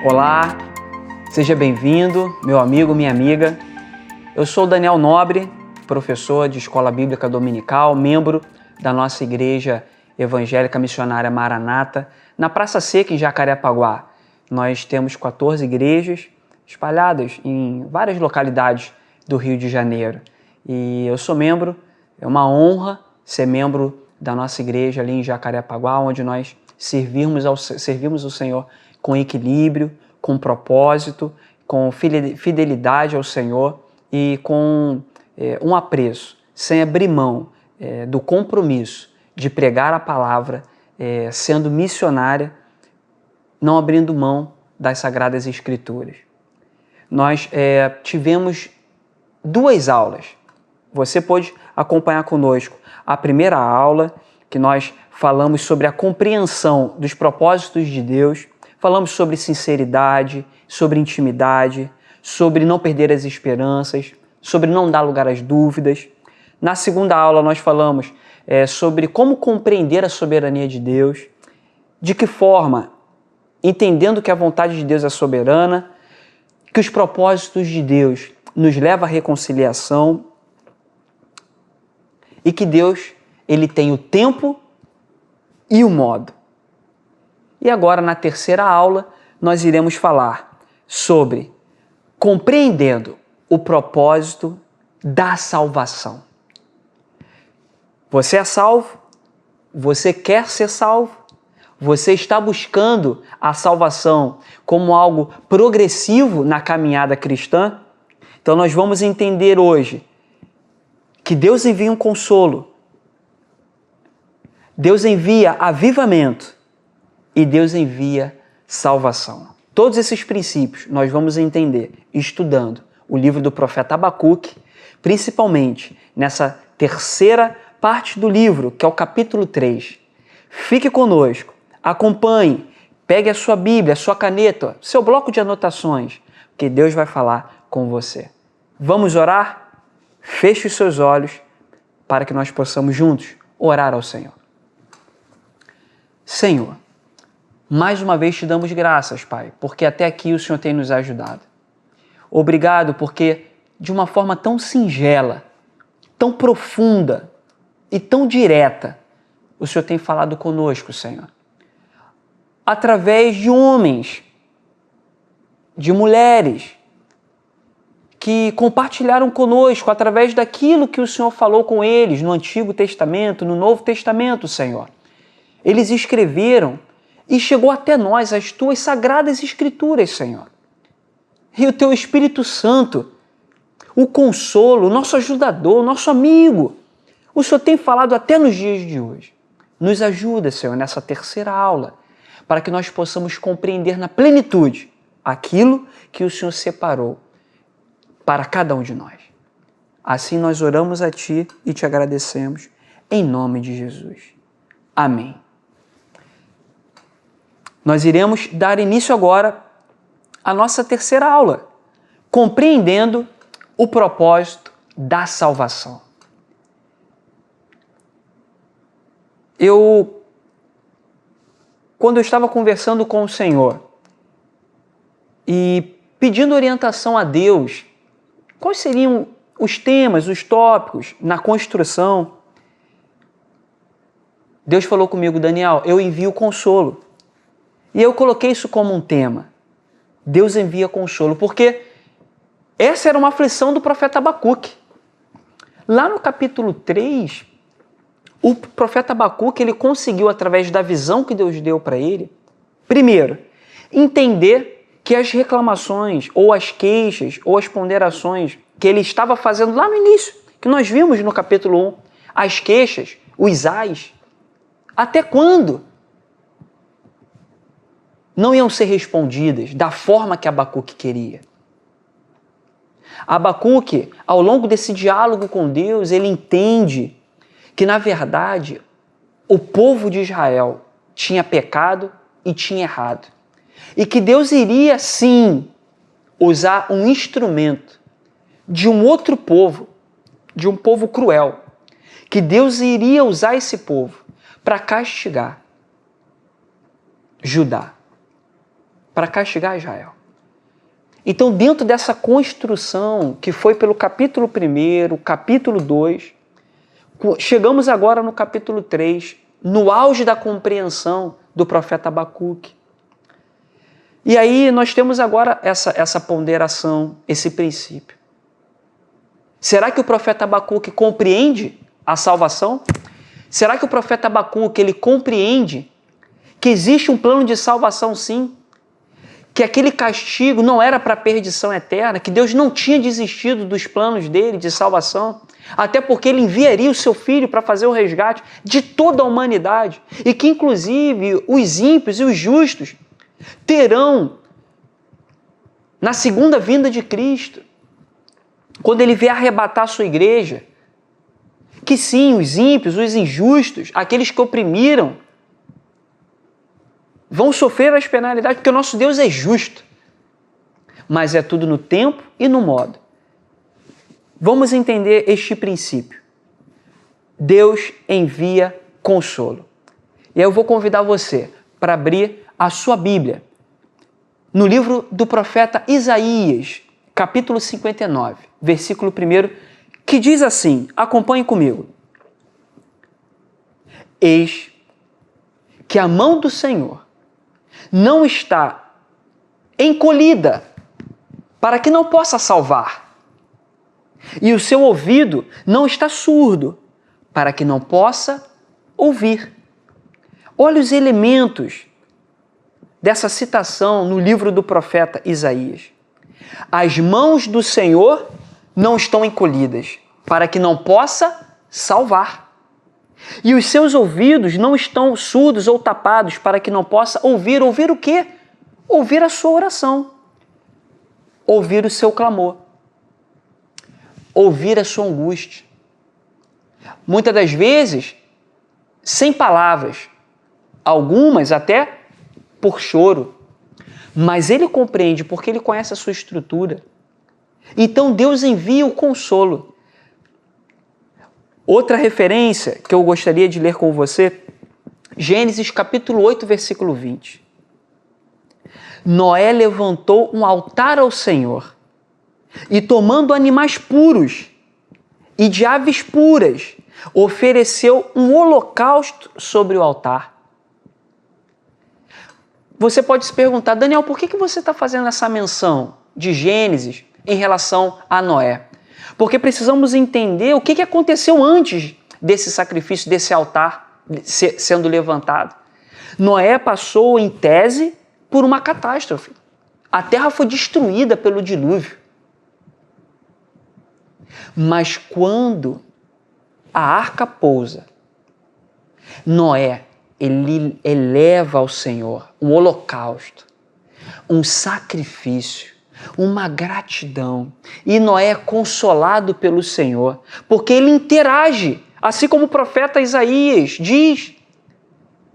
Olá, seja bem-vindo, meu amigo, minha amiga. Eu sou Daniel Nobre, professor de Escola Bíblica Dominical, membro da nossa Igreja Evangélica Missionária Maranata, na Praça Seca, em Jacarepaguá. Nós temos 14 igrejas espalhadas em várias localidades do Rio de Janeiro. E eu sou membro, é uma honra ser membro da nossa igreja ali em Jacarepaguá, onde nós servimos o Senhor com equilíbrio, com propósito, com fidelidade ao Senhor e com um apreço, sem abrir mão do compromisso de pregar a palavra, sendo missionária, não abrindo mão das Sagradas Escrituras. Nós tivemos 2 aulas. Você pode acompanhar conosco a primeira aula, que nós falamos sobre a compreensão dos propósitos de Deus, falamos sobre sinceridade, sobre intimidade, sobre não perder as esperanças, sobre não dar lugar às dúvidas. Na segunda aula nós falamos sobre como compreender a soberania de Deus, de que forma, entendendo que a vontade de Deus é soberana, que os propósitos de Deus nos levam à reconciliação e que Deus ele tem o tempo e o modo. E agora, na terceira aula, nós iremos falar sobre compreendendo o propósito da salvação. Você é salvo? Você quer ser salvo? Você está buscando a salvação como algo progressivo na caminhada cristã? Então nós vamos entender hoje que Deus envia um consolo, Deus envia avivamento e Deus envia salvação. Todos esses princípios nós vamos entender estudando o livro do profeta Abacuque, principalmente nessa terceira parte do livro, que é o capítulo 3. Fique conosco, acompanhe, pegue a sua Bíblia, a sua caneta, seu bloco de anotações, que Deus vai falar com você. Vamos orar? Feche os seus olhos para que nós possamos juntos orar ao Senhor. Senhor, mais uma vez te damos graças, Pai, porque até aqui o Senhor tem nos ajudado. Obrigado porque de uma forma tão singela, tão profunda e tão direta, o Senhor tem falado conosco, Senhor. Através de homens, de mulheres, que compartilharam conosco através daquilo que o Senhor falou com eles no Antigo Testamento, no Novo Testamento, Senhor. Eles escreveram e chegou até nós as Tuas Sagradas Escrituras, Senhor. E o Teu Espírito Santo, o consolo, o nosso ajudador, o nosso amigo, o Senhor tem falado até nos dias de hoje. Nos ajuda, Senhor, nessa terceira aula, para que nós possamos compreender na plenitude aquilo que o Senhor separou para cada um de nós. Assim nós oramos a Ti e Te agradecemos, em nome de Jesus. Amém. Nós iremos dar início agora à nossa terceira aula, compreendendo o propósito da salvação. Quando eu estava conversando com o Senhor e pedindo orientação a Deus, quais seriam os temas, os tópicos na construção, Deus falou comigo: Daniel, eu envio consolo. E eu coloquei isso como um tema. Deus envia consolo, porque essa era uma aflição do profeta Abacuque. Lá no capítulo 3, o profeta Abacuque ele conseguiu, através da visão que Deus deu para ele, primeiro, entender que as reclamações, ou as queixas, ou as ponderações que ele estava fazendo lá no início, que nós vimos no capítulo 1, as queixas, os ais, até quando não iam ser respondidas da forma que Abacuque queria. Abacuque, ao longo desse diálogo com Deus, ele entende que, na verdade, o povo de Israel tinha pecado e tinha errado. E que Deus iria, sim, usar um instrumento de um outro povo, de um povo cruel, que Deus iria usar esse povo para castigar Judá. para castigar Israel. Então, dentro dessa construção que foi pelo capítulo 1, capítulo 2, chegamos agora no capítulo 3, no auge da compreensão do profeta Abacuque. E aí nós temos agora essa ponderação, esse princípio. Será que o profeta Abacuque compreende a salvação? Será que o profeta Abacuque ele compreende que existe um plano de salvação sim? Que aquele castigo não era para a perdição eterna, que Deus não tinha desistido dos planos dele de salvação, até porque ele enviaria o seu filho para fazer o resgate de toda a humanidade e que inclusive os ímpios e os justos terão na segunda vinda de Cristo, quando ele vier arrebatar a sua igreja, que sim, os ímpios, os injustos, aqueles que oprimiram, vão sofrer as penalidades, porque o nosso Deus é justo. Mas é tudo no tempo e no modo. Vamos entender este princípio. Deus envia consolo. E aí eu vou convidar você para abrir a sua Bíblia no livro do profeta Isaías, capítulo 59, versículo 1, que diz assim, acompanhe comigo. Eis que a mão do Senhor não está encolhida para que não possa salvar, e o seu ouvido não está surdo para que não possa ouvir. Olha os elementos dessa citação no livro do profeta Isaías. As mãos do Senhor não estão encolhidas para que não possa salvar. E os seus ouvidos não estão surdos ou tapados para que não possa ouvir. Ouvir o quê? Ouvir a sua oração. Ouvir o seu clamor. Ouvir a sua angústia. Muitas das vezes, sem palavras. Algumas até por choro. Mas ele compreende porque ele conhece a sua estrutura. Então Deus envia o consolo. Outra referência que eu gostaria de ler com você, Gênesis capítulo 8, versículo 20. Noé levantou um altar ao Senhor e tomando animais puros e de aves puras, ofereceu um holocausto sobre o altar. Você pode se perguntar, Daniel, por que você está fazendo essa menção de Gênesis em relação a Noé? Porque precisamos entender o que aconteceu antes desse sacrifício, desse altar sendo levantado. Noé passou, em tese, por uma catástrofe. A terra foi destruída pelo dilúvio. Mas quando a arca pousa, Noé, ele eleva ao Senhor um holocausto, um sacrifício, uma gratidão. E Noé é consolado pelo Senhor, porque ele interage, assim como o profeta Isaías diz.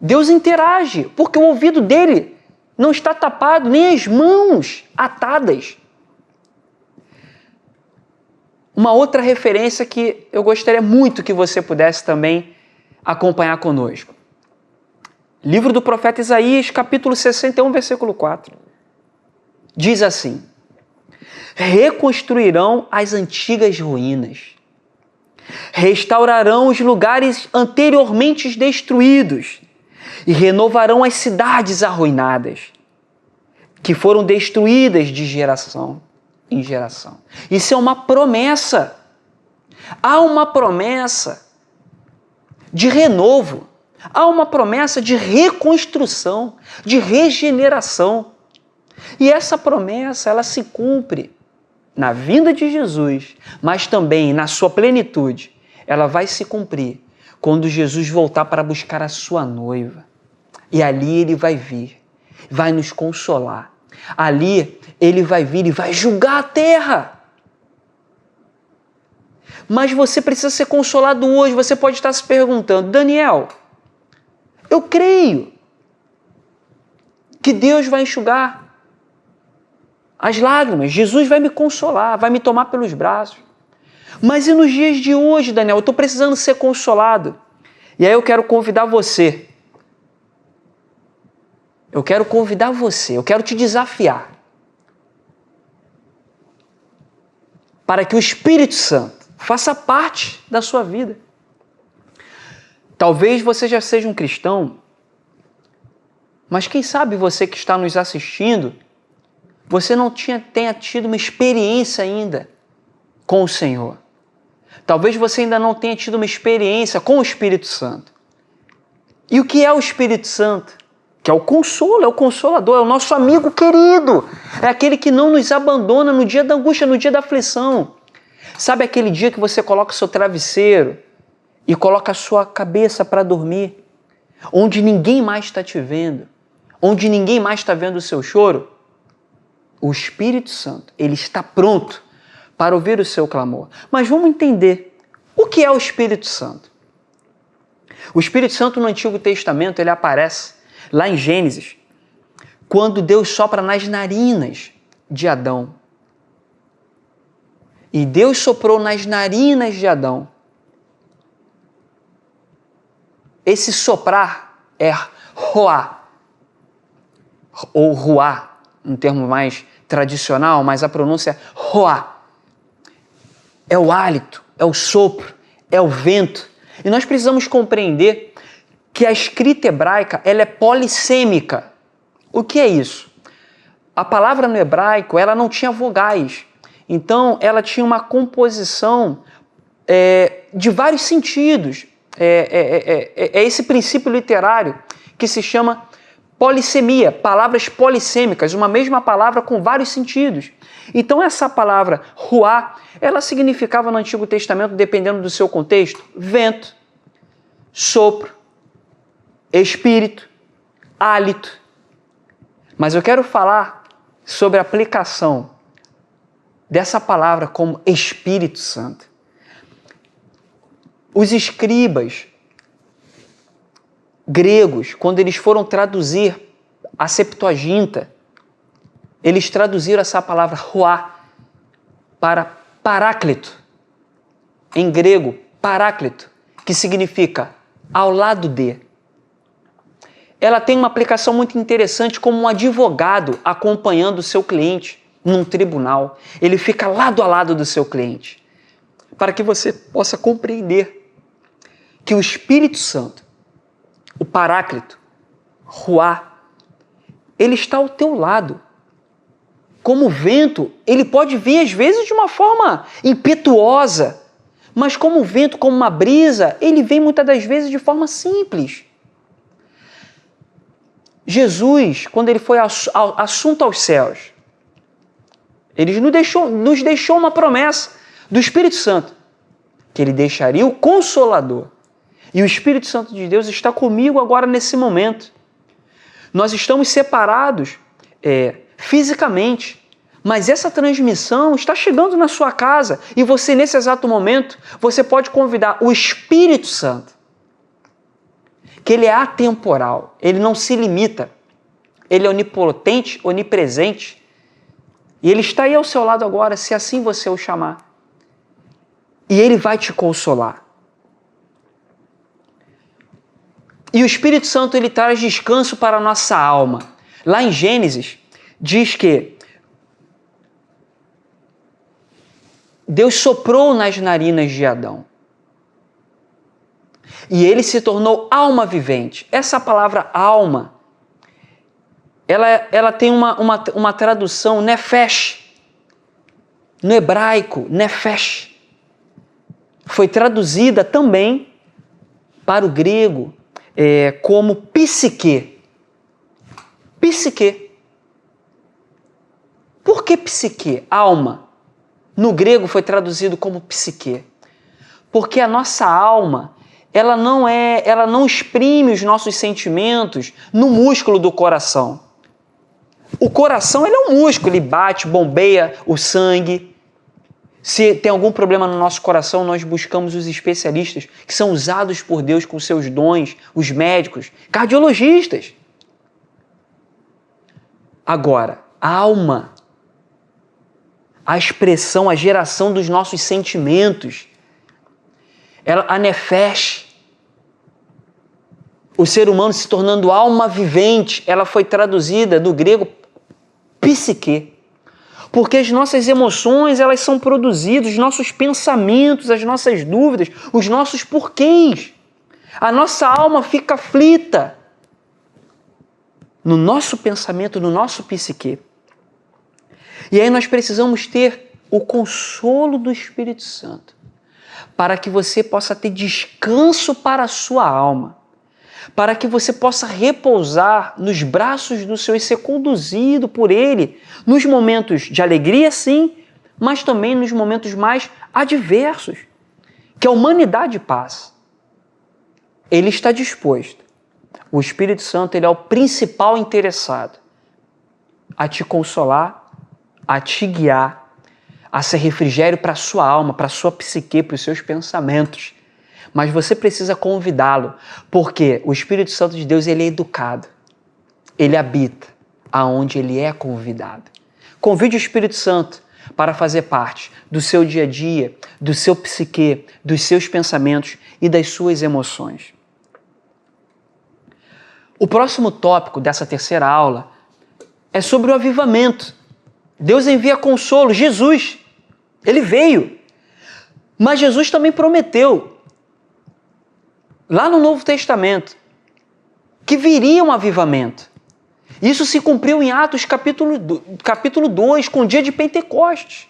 Deus interage, porque o ouvido dele não está tapado, nem as mãos atadas. Uma outra referência que eu gostaria muito que você pudesse também acompanhar conosco. Livro do profeta Isaías, capítulo 61, versículo 4. Diz assim: reconstruirão as antigas ruínas, restaurarão os lugares anteriormente destruídos e renovarão as cidades arruinadas, que foram destruídas de geração em geração. Isso é uma promessa. Há uma promessa de renovo, há uma promessa de reconstrução, de regeneração. E essa promessa, ela se cumpre na vinda de Jesus, mas também na sua plenitude. Ela vai se cumprir quando Jesus voltar para buscar a sua noiva. E ali ele vai vir, vai nos consolar. Ali ele vai vir e vai julgar a terra. Mas você precisa ser consolado hoje. Você pode estar se perguntando, Daniel, eu creio que Deus vai enxugar as lágrimas, Jesus vai me consolar, vai me tomar pelos braços. Mas e nos dias de hoje, Daniel? Eu estou precisando ser consolado. E aí eu quero convidar você eu quero convidar você, eu quero te desafiar para que o Espírito Santo faça parte da sua vida. Talvez você já seja um cristão, mas quem sabe você que está nos assistindo, você não tenha tido uma experiência ainda com o Senhor. Talvez você ainda não tenha tido uma experiência com o Espírito Santo. E o que é o Espírito Santo? Que é o consolo, é o consolador, é o nosso amigo querido. É aquele que não nos abandona no dia da angústia, no dia da aflição. Sabe aquele dia que você coloca o seu travesseiro e coloca a sua cabeça para dormir, onde ninguém mais está te vendo, onde ninguém mais está vendo o seu choro? O Espírito Santo, ele está pronto para ouvir o seu clamor. Mas vamos entender o que é o Espírito Santo. O Espírito Santo no Antigo Testamento, ele aparece lá em Gênesis, quando Deus sopra nas narinas de Adão. E Deus soprou nas narinas de Adão. Esse soprar é roá, ou ruá, um termo mais tradicional, mas a pronúncia é roá. É o hálito, é o sopro, é o vento. E nós precisamos compreender que a escrita hebraica ela é polissêmica. O que é isso? A palavra no hebraico ela não tinha vogais. Então, ela tinha uma composição de vários sentidos. É esse princípio literário que se chama polissemia, palavras polissêmicas, uma mesma palavra com vários sentidos. Então, essa palavra ruá, ela significava no Antigo Testamento, dependendo do seu contexto, vento, sopro, espírito, hálito. Mas eu quero falar sobre a aplicação dessa palavra como Espírito Santo. Os escribas gregos, quando eles foram traduzir a Septuaginta, eles traduziram essa palavra ruá para paráclito. Em grego, paráclito, que significa ao lado de. Ela tem uma aplicação muito interessante como um advogado acompanhando o seu cliente num tribunal. Ele fica lado a lado do seu cliente, para que você possa compreender que o Espírito Santo, o Paráclito, Ruá, ele está ao teu lado. Como vento, ele pode vir às vezes de uma forma impetuosa, mas como vento, como uma brisa, ele vem muitas das vezes de forma simples. Jesus, quando ele foi assunto aos céus, ele nos deixou uma promessa do Espírito Santo, que ele deixaria o Consolador. E o Espírito Santo de Deus está comigo agora nesse momento. Nós estamos separados fisicamente, mas essa transmissão está chegando na sua casa e você, nesse exato momento, você pode convidar o Espírito Santo, que ele é atemporal, ele não se limita, ele é onipotente, onipresente, e ele está aí ao seu lado agora, se assim você o chamar. E ele vai te consolar. E o Espírito Santo, ele traz descanso para a nossa alma. Lá em Gênesis, diz que Deus soprou nas narinas de Adão. E ele se tornou alma vivente. Essa palavra alma, ela tem uma tradução, nefesh. No hebraico, nefesh. Foi traduzida também para o grego como psique. Psique. Por que psique? Alma. No grego foi traduzido como psique. Porque a nossa alma, ela não exprime os nossos sentimentos no músculo do coração. O coração, ele é um músculo, ele bate, bombeia o sangue. Se tem algum problema no nosso coração, nós buscamos os especialistas que são usados por Deus com seus dons, os médicos, cardiologistas. Agora, a alma, a expressão, a geração dos nossos sentimentos, a nefesh, o ser humano se tornando alma vivente, ela foi traduzida do grego psique. Porque as nossas emoções, elas são produzidas, os nossos pensamentos, as nossas dúvidas, os nossos porquês. A nossa alma fica aflita no nosso pensamento, no nosso psique. E aí nós precisamos ter o consolo do Espírito Santo, para que você possa ter descanso para a sua alma, para que você possa repousar nos braços do Senhor e ser conduzido por Ele nos momentos de alegria, sim, mas também nos momentos mais adversos, que a humanidade passa. Ele está disposto. O Espírito Santo, ele é o principal interessado a te consolar, a te guiar, a ser refrigério para a sua alma, para a sua psique, para os seus pensamentos. Mas você precisa convidá-lo, porque o Espírito Santo de Deus, ele é educado. Ele habita aonde ele é convidado. Convide o Espírito Santo para fazer parte do seu dia a dia, do seu psique, dos seus pensamentos e das suas emoções. O próximo tópico dessa terceira aula é sobre o avivamento. Deus envia consolo. Jesus, ele veio. Mas Jesus também prometeu, lá no Novo Testamento, que viria um avivamento. Isso se cumpriu em Atos capítulo 2, com o dia de Pentecostes.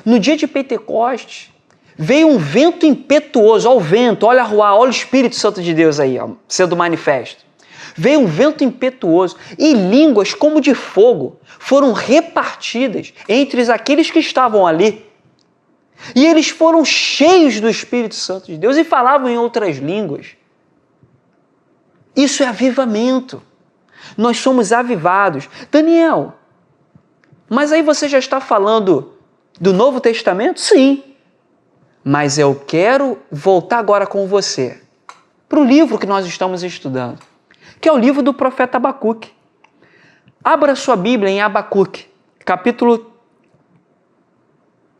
No dia de Pentecostes, veio um vento impetuoso. Olha o vento, olha a rua, olha o Espírito Santo de Deus aí, ó, sendo manifesto. Veio um vento impetuoso e línguas como de fogo foram repartidas entre aqueles que estavam ali. E eles foram cheios do Espírito Santo de Deus e falavam em outras línguas. Isso é avivamento. Nós somos avivados. Daniel, mas aí você já está falando do Novo Testamento? Sim. Mas eu quero voltar agora com você para o livro que nós estamos estudando, que é o livro do profeta Abacuque. Abra sua Bíblia em Abacuque, capítulo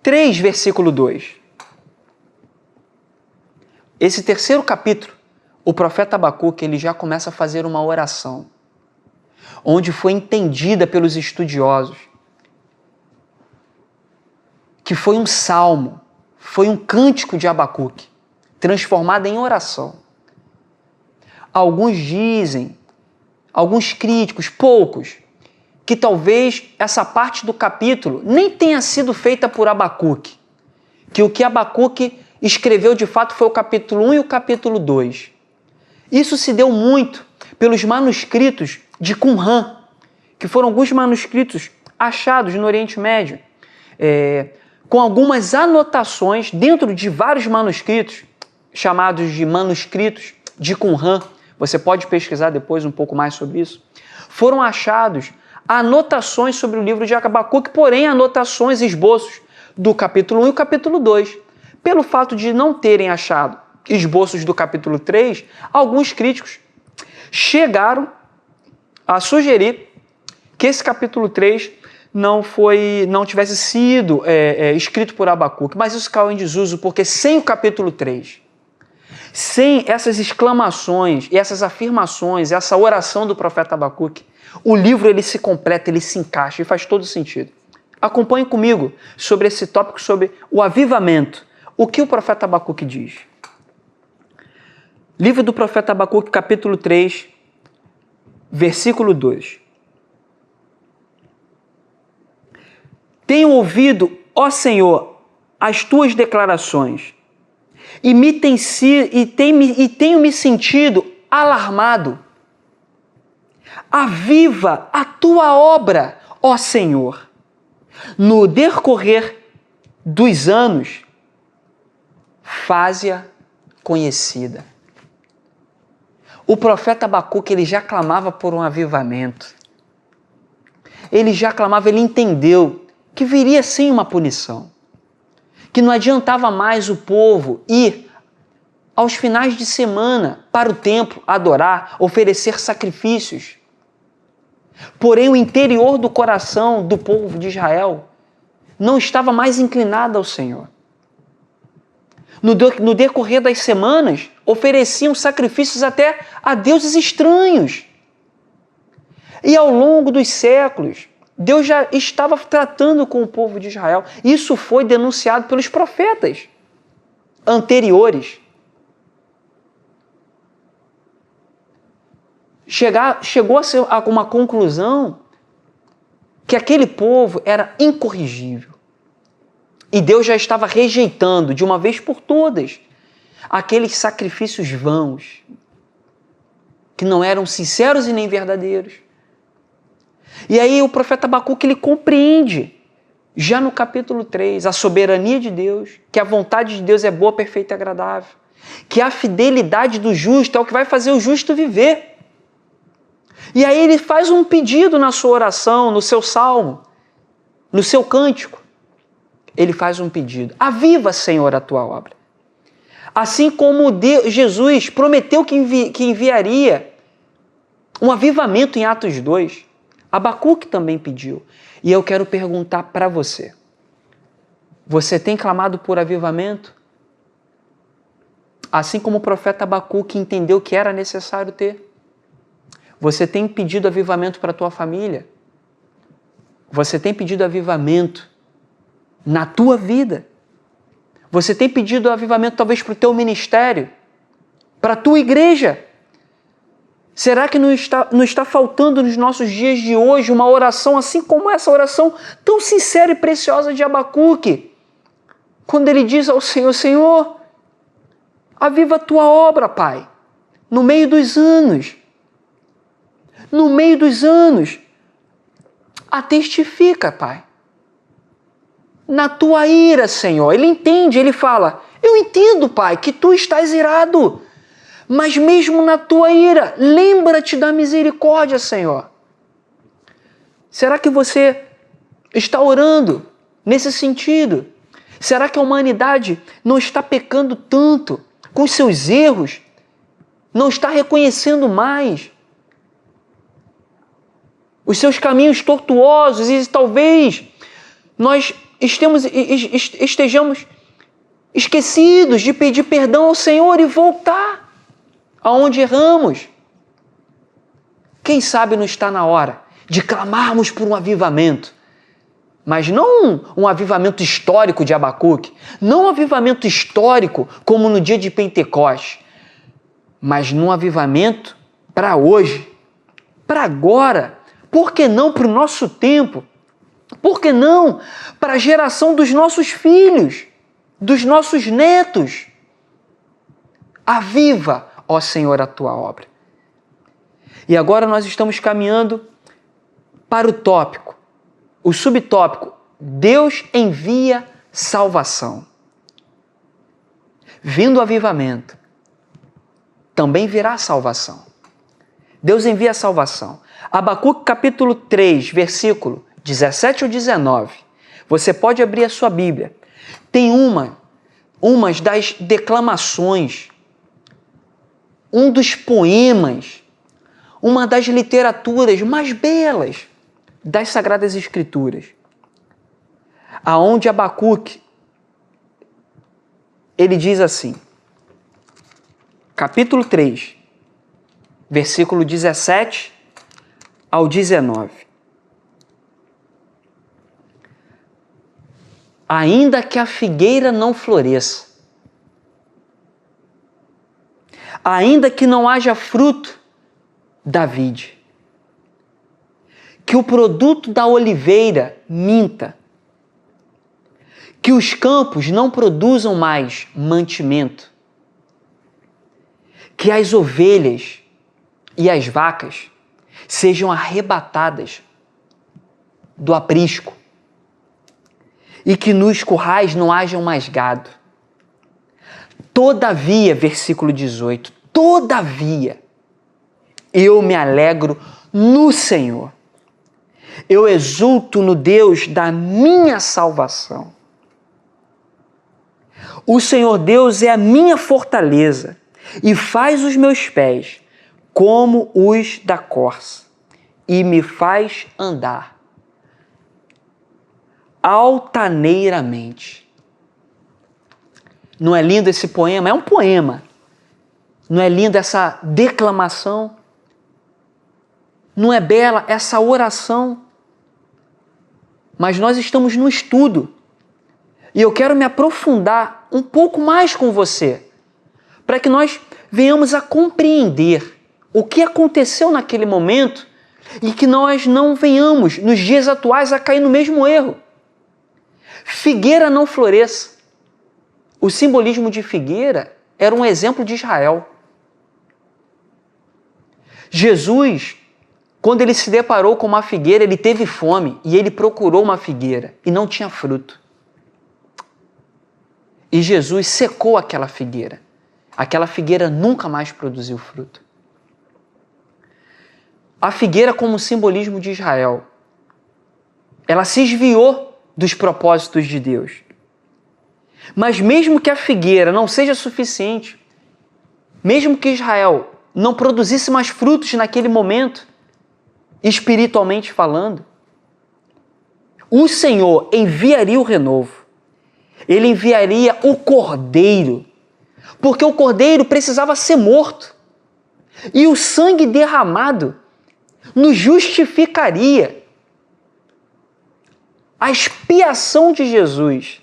3, versículo 2. Esse terceiro capítulo, o profeta Abacuque, ele já começa a fazer uma oração, onde foi entendida pelos estudiosos que foi um salmo, foi um cântico de Abacuque, transformado em oração. Alguns dizem, alguns críticos, poucos, que talvez essa parte do capítulo nem tenha sido feita por Abacuque, que o que Abacuque escreveu de fato foi o capítulo 1 e o capítulo 2. Isso se deu muito pelos manuscritos de Qumran, que foram alguns manuscritos achados no Oriente Médio, com algumas anotações dentro de vários manuscritos, chamados de manuscritos de Qumran. Você pode pesquisar depois um pouco mais sobre isso. Foram achados anotações sobre o livro de Abacuque, porém anotações, esboços do capítulo 1 e o capítulo 2. Pelo fato de não terem achado esboços do capítulo 3, alguns críticos chegaram a sugerir que esse capítulo 3 não tivesse sido escrito por Abacuque, mas isso caiu em desuso, porque sem o capítulo 3, sem essas exclamações e essas afirmações, essa oração do profeta Abacuque, o livro ele se completa, ele se encaixa e faz todo sentido. Acompanhe comigo sobre esse tópico, sobre o avivamento. O que o profeta Abacuque diz? Livro do profeta Abacuque, capítulo 3, versículo 2. Tenho ouvido, ó Senhor, as tuas declarações e tenho me sentido alarmado. Aviva a tua obra, ó Senhor. No decorrer dos anos, faze-a conhecida. O profeta Abacuque, ele já clamava por um avivamento. Ele já clamava, ele entendeu que viria sim uma punição. Que não adiantava mais o povo ir aos finais de semana para o templo adorar, oferecer sacrifícios. Porém, o interior do coração do povo de Israel não estava mais inclinado ao Senhor. no decorrer das semanas, ofereciam sacrifícios até a deuses estranhos. E ao longo dos séculos, Deus já estava tratando com o povo de Israel. Isso foi denunciado pelos profetas anteriores. Chegou a ser uma conclusão que aquele povo era incorrigível. E Deus já estava rejeitando, de uma vez por todas, aqueles sacrifícios vãos, que não eram sinceros e nem verdadeiros. E aí o profeta Abacuque, ele compreende, já no capítulo 3, a soberania de Deus, que a vontade de Deus é boa, perfeita e agradável, que a fidelidade do justo é o que vai fazer o justo viver. E aí ele faz um pedido na sua oração, no seu salmo, no seu cântico. Ele faz um pedido: aviva, Senhor, a tua obra. Assim como Jesus prometeu que enviaria um avivamento em Atos 2, Abacuque também pediu. E eu quero perguntar para você: você tem clamado por avivamento? Assim como o profeta Abacuque entendeu que era necessário ter. Você tem pedido avivamento para a tua família? Você tem pedido avivamento na tua vida? Você tem pedido avivamento talvez para o teu ministério? Para a tua igreja? Será que não está faltando nos nossos dias de hoje uma oração assim como essa oração tão sincera e preciosa de Abacuque? Quando ele diz ao Senhor: Senhor, aviva a tua obra, Pai, no meio dos anos. No meio dos anos, a testifica, Pai. Na tua ira, Senhor. Ele entende, ele fala: eu entendo, Pai, que tu estás irado, mas mesmo na tua ira, lembra-te da misericórdia, Senhor. Será que você está orando nesse sentido? Será que a humanidade não está pecando tanto com os seus erros? Não está reconhecendo mais os seus caminhos tortuosos e talvez nós estejamos esquecidos de pedir perdão ao Senhor e voltar aonde erramos? Quem sabe não está na hora de clamarmos por um avivamento, mas não um avivamento histórico de Abacuque, não um avivamento histórico como no dia de Pentecostes, mas num avivamento para hoje, para agora. Por que não para o nosso tempo? Por que não para a geração dos nossos filhos, dos nossos netos? Aviva, ó Senhor, a tua obra. E agora nós estamos caminhando para o tópico, o subtópico: Deus envia salvação. Vindo o avivamento, também virá a salvação. Deus envia a salvação. Abacuque capítulo 3, versículo 17 ou 19. Você pode abrir a sua Bíblia. Tem umas das declamações, um dos poemas, uma das literaturas mais belas das Sagradas Escrituras, aonde Abacuque, ele diz assim, capítulo 3, versículo 17 ao 19. Ainda que a figueira não floresça, ainda que não haja fruto da vide, que o produto da oliveira minta, que os campos não produzam mais mantimento, que as ovelhas e as vacas sejam arrebatadas do aprisco e que nos currais não hajam mais gado. Todavia, versículo 18, todavia, eu me alegro no Senhor. Eu exulto no Deus da minha salvação. O Senhor Deus é a minha fortaleza e faz os meus pés como os da corça e me faz andar altaneiramente. Não é lindo esse poema? É um poema. Não é linda essa declamação? Não é bela essa oração? Mas nós estamos no estudo. E eu quero me aprofundar um pouco mais com você, para que nós venhamos a compreender o que aconteceu naquele momento e que nós não venhamos, nos dias atuais, a cair no mesmo erro. Figueira não floresça. O simbolismo de figueira era um exemplo de Israel. Jesus, quando ele se deparou com uma figueira, ele teve fome e ele procurou uma figueira e não tinha fruto. E Jesus secou aquela figueira. Aquela figueira nunca mais produziu fruto. A figueira, como simbolismo de Israel, ela se desviou dos propósitos de Deus. Mas mesmo que a figueira não seja suficiente, mesmo que Israel não produzisse mais frutos naquele momento, espiritualmente falando, o Senhor enviaria o renovo. Ele enviaria o cordeiro, porque o cordeiro precisava ser morto. E o sangue derramado nos justificaria. A expiação de Jesus,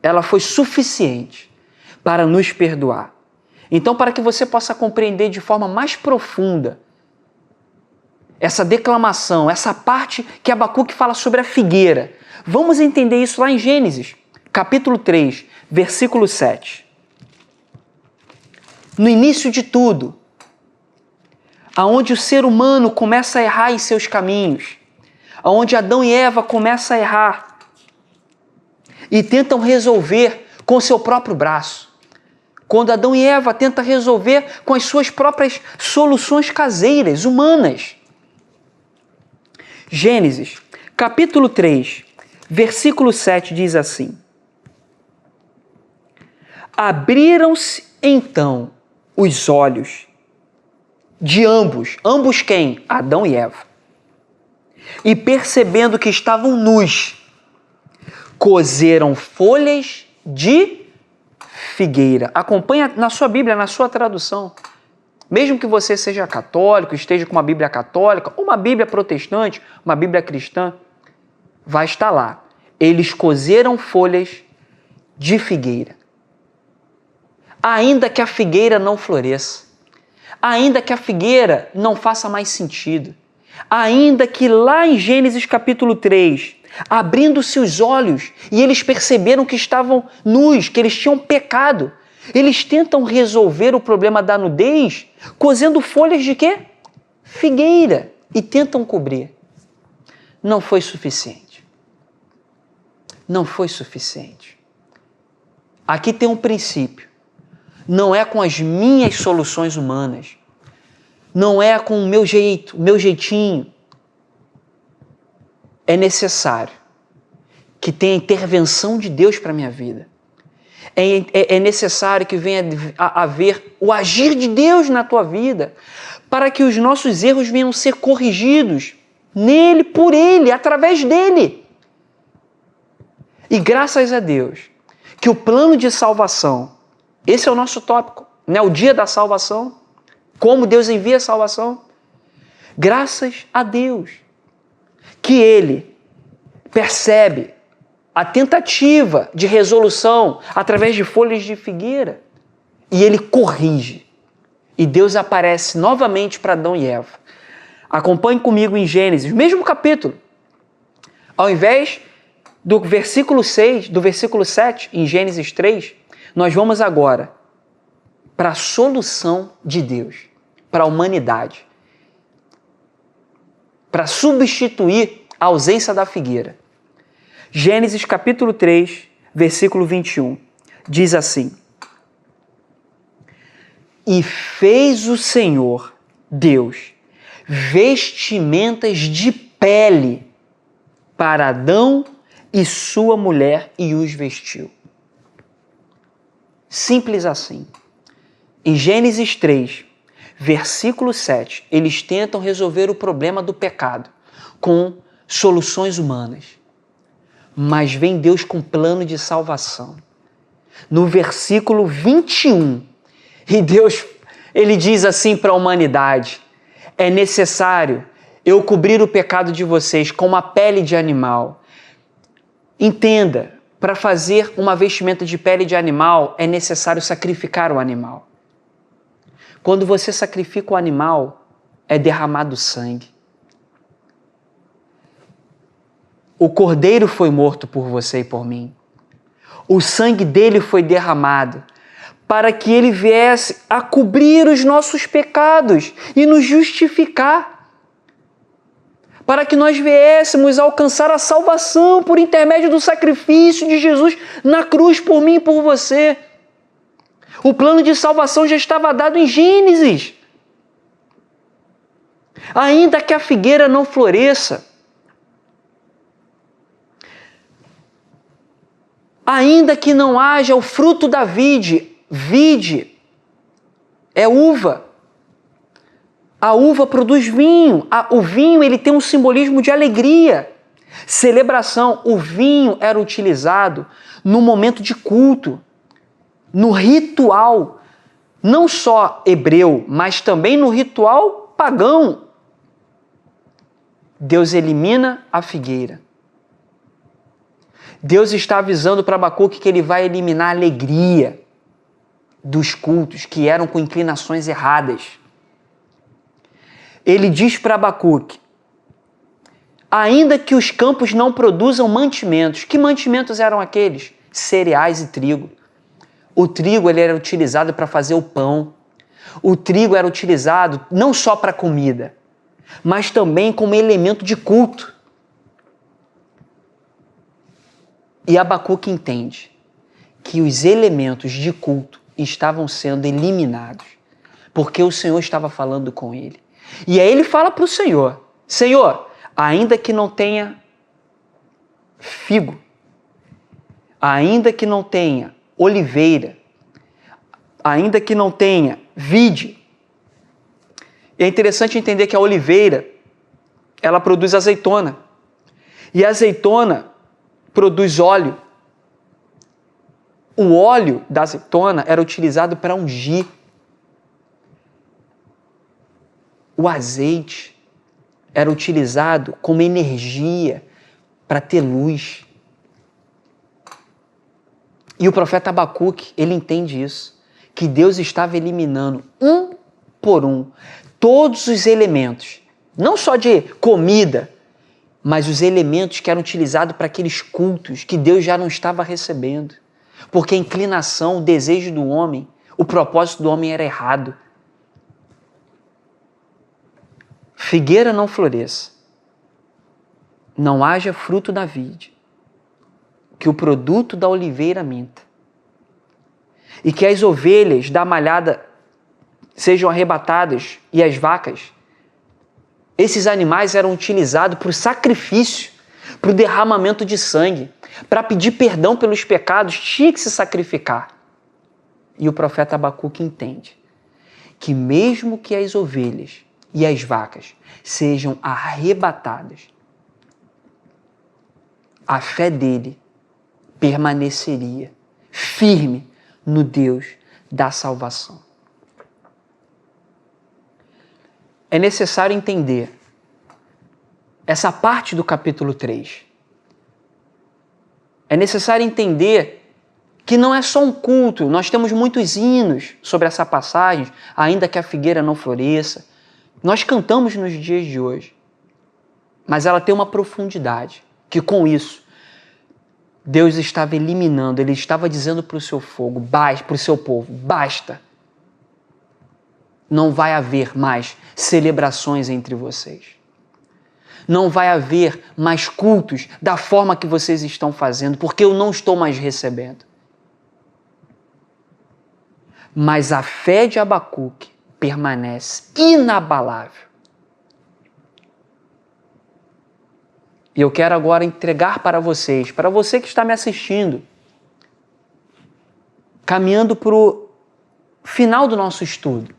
ela foi suficiente para nos perdoar. Então, para que você possa compreender de forma mais profunda essa declamação, essa parte que Abacuque fala sobre a figueira, vamos entender isso lá em Gênesis, capítulo 3, versículo 7. No início de tudo, aonde o ser humano começa a errar em seus caminhos, aonde Adão e Eva começam a errar e tentam resolver com seu próprio braço. Quando Adão e Eva tentam resolver com as suas próprias soluções caseiras, humanas. Gênesis, capítulo 3, versículo 7 diz assim: abriram-se então os olhos de ambos quem? Adão e Eva. E percebendo que estavam nus, coseram folhas de figueira. Acompanha na sua Bíblia, na sua tradução. Mesmo que você seja católico, esteja com uma Bíblia católica, uma Bíblia protestante, uma Bíblia cristã, vai estar lá. Eles coseram folhas de figueira. Ainda que a figueira não floresça, ainda que a figueira não faça mais sentido, ainda que lá em Gênesis capítulo 3, abrindo-se os olhos e eles perceberam que estavam nus, que eles tinham pecado, eles tentam resolver o problema da nudez cozendo folhas de quê? Figueira, e tentam cobrir. Não foi suficiente. Não foi suficiente. Aqui tem um princípio. Não é com as minhas soluções humanas. Não é com o meu jeito, o meu jeitinho. É necessário que tenha intervenção de Deus para a minha vida. É necessário que venha a haver o agir de Deus na tua vida, para que os nossos erros venham ser corrigidos nele, por ele, através dele. E graças a Deus, que o plano de salvação, esse é o nosso tópico, né? O dia da salvação, como Deus envia a salvação. Graças a Deus, que ele percebe a tentativa de resolução através de folhas de figueira e ele corrige. E Deus aparece novamente para Adão e Eva. Acompanhe comigo em Gênesis, mesmo capítulo. Ao invés do versículo 6, do versículo 7, em Gênesis 3, nós vamos agora para a solução de Deus, para a humanidade, para substituir a ausência da figueira. Gênesis capítulo 3, versículo 21, diz assim: e fez o Senhor Deus vestimentas de pele para Adão e sua mulher e os vestiu. Simples assim. Em Gênesis 3, versículo 7, eles tentam resolver o problema do pecado com soluções humanas. Mas vem Deus com plano de salvação. No versículo 21, e Deus, ele diz assim para a humanidade: é necessário eu cobrir o pecado de vocês com uma pele de animal. Entenda, para fazer uma vestimenta de pele de animal é necessário sacrificar o animal. Quando você sacrifica o animal, é derramado sangue. O cordeiro foi morto por você e por mim. O sangue dele foi derramado para que ele viesse a cobrir os nossos pecados e nos justificar. Para que nós viéssemos a alcançar a salvação por intermédio do sacrifício de Jesus na cruz por mim e por você. O plano de salvação já estava dado em Gênesis. Ainda que a figueira não floresça, ainda que não haja o fruto da vide é uva. A uva produz vinho. O vinho ele tem um simbolismo de alegria, celebração. O vinho era utilizado no momento de culto, no ritual, não só hebreu, mas também no ritual pagão. Deus elimina a figueira. Deus está avisando para Abacuque que ele vai eliminar a alegria dos cultos que eram com inclinações erradas. Ele diz para Abacuque: ainda que os campos não produzam mantimentos. Que mantimentos eram aqueles? Cereais e trigo. O trigo ele era utilizado para fazer o pão. O trigo era utilizado não só para comida, mas também como elemento de culto. E Abacuque entende que os elementos de culto estavam sendo eliminados, porque o Senhor estava falando com ele. E aí ele fala para o Senhor: Senhor, ainda que não tenha figo, ainda que não tenha oliveira, ainda que não tenha vide. É interessante entender que a oliveira, ela produz azeitona. E a azeitona produz óleo. O óleo da azeitona era utilizado para ungir. O azeite era utilizado como energia para ter luz. E o profeta Abacuque, ele entende isso, que Deus estava eliminando um por um todos os elementos, não só de comida, mas os elementos que eram utilizados para aqueles cultos que Deus já não estava recebendo. Porque a inclinação, o desejo do homem, o propósito do homem era errado. Figueira não floresça, não haja fruto da vide, que o produto da oliveira minta, e que as ovelhas da malhada sejam arrebatadas e as vacas. Esses animais eram utilizados para o sacrifício, para o derramamento de sangue, para pedir perdão pelos pecados, tinha que se sacrificar. E o profeta Abacuque entende que mesmo que as ovelhas e as vacas sejam arrebatadas, a fé dele permaneceria firme no Deus da salvação. É necessário entender essa parte do capítulo 3. É necessário entender que não é só um culto. Nós temos muitos hinos sobre essa passagem, ainda que a figueira não floresça. Nós cantamos nos dias de hoje. Mas ela tem uma profundidade, que com isso, Deus estava eliminando, Ele estava dizendo para o seu fogo, para o seu povo, basta. Não vai haver mais celebrações entre vocês. Não vai haver mais cultos da forma que vocês estão fazendo, porque eu não estou mais recebendo. Mas a fé de Abacuque permanece inabalável. E eu quero agora entregar para vocês, para você que está me assistindo, caminhando para o final do nosso estudo,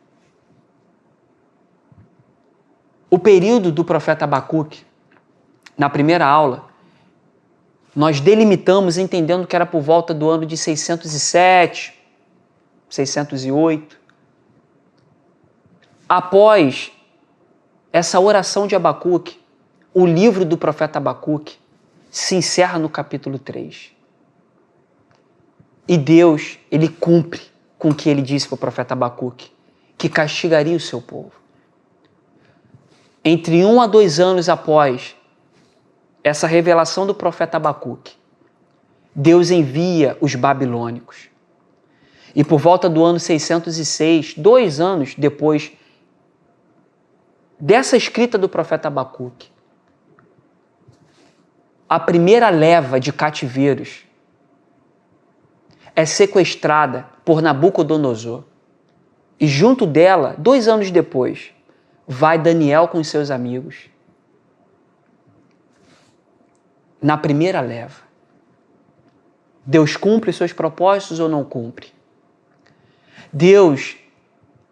o período do profeta Abacuque, na primeira aula, Nós delimitamos entendendo que era por volta do ano de 607, 608. Após essa oração de Abacuque, o livro do profeta Abacuque se encerra no capítulo 3. E Deus, ele cumpre com o que ele disse para o profeta Abacuque, que castigaria o seu povo. Entre 1 a 2 anos após essa revelação do profeta Abacuque, Deus envia os babilônicos. E por volta do ano 606, 2 anos depois dessa escrita do profeta Abacuque, a primeira leva de cativeiros é sequestrada por Nabucodonosor. E junto dela, 2 anos depois, vai Daniel com os seus amigos. Na primeira leva. Deus cumpre os seus propósitos ou não cumpre? Deus,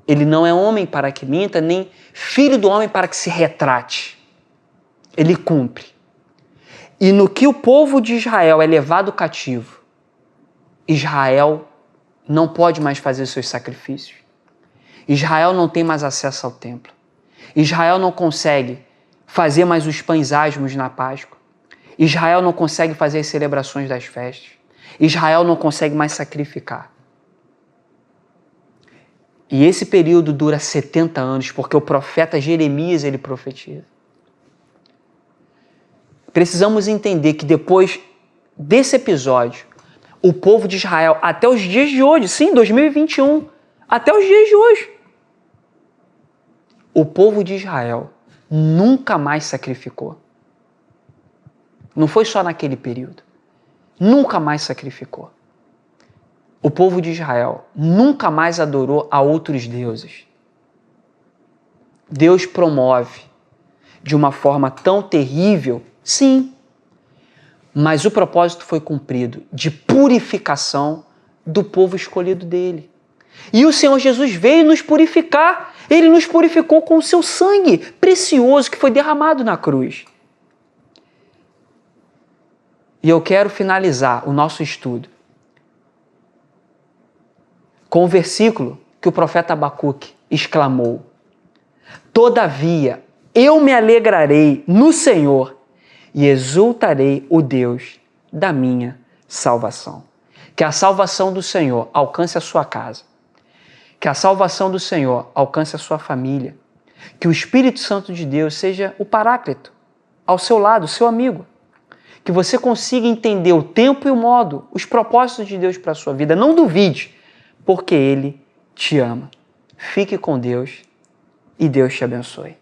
ele não é homem para que minta, nem filho do homem para que se retrate. Ele cumpre. E no que o povo de Israel é levado cativo, Israel não pode mais fazer seus sacrifícios. Israel não tem mais acesso ao templo. Israel não consegue fazer mais os pães asmos na Páscoa. Israel não consegue fazer as celebrações das festas. Israel não consegue mais sacrificar. E esse período dura 70 anos, porque o profeta Jeremias, ele profetiza. Precisamos entender que depois desse episódio, o povo de Israel, até os dias de hoje, sim, 2021, até os dias de hoje, o povo de Israel nunca mais sacrificou. Não foi só naquele período. Nunca mais sacrificou. O povo de Israel nunca mais adorou a outros deuses. Deus promove de uma forma tão terrível, sim, mas o propósito foi cumprido, de purificação do povo escolhido dele. E o Senhor Jesus veio nos purificar. Ele nos purificou com o seu sangue precioso que foi derramado na cruz. E eu quero finalizar o nosso estudo com o versículo que o profeta Abacuque exclamou: todavia, eu me alegrarei no Senhor e exultarei o Deus da minha salvação. Que a salvação do Senhor alcance a sua casa. Que a salvação do Senhor alcance a sua família. Que o Espírito Santo de Deus seja o Paráclito ao seu lado, seu amigo. Que você consiga entender o tempo e o modo, os propósitos de Deus para a sua vida. Não duvide, porque Ele te ama. Fique com Deus e Deus te abençoe.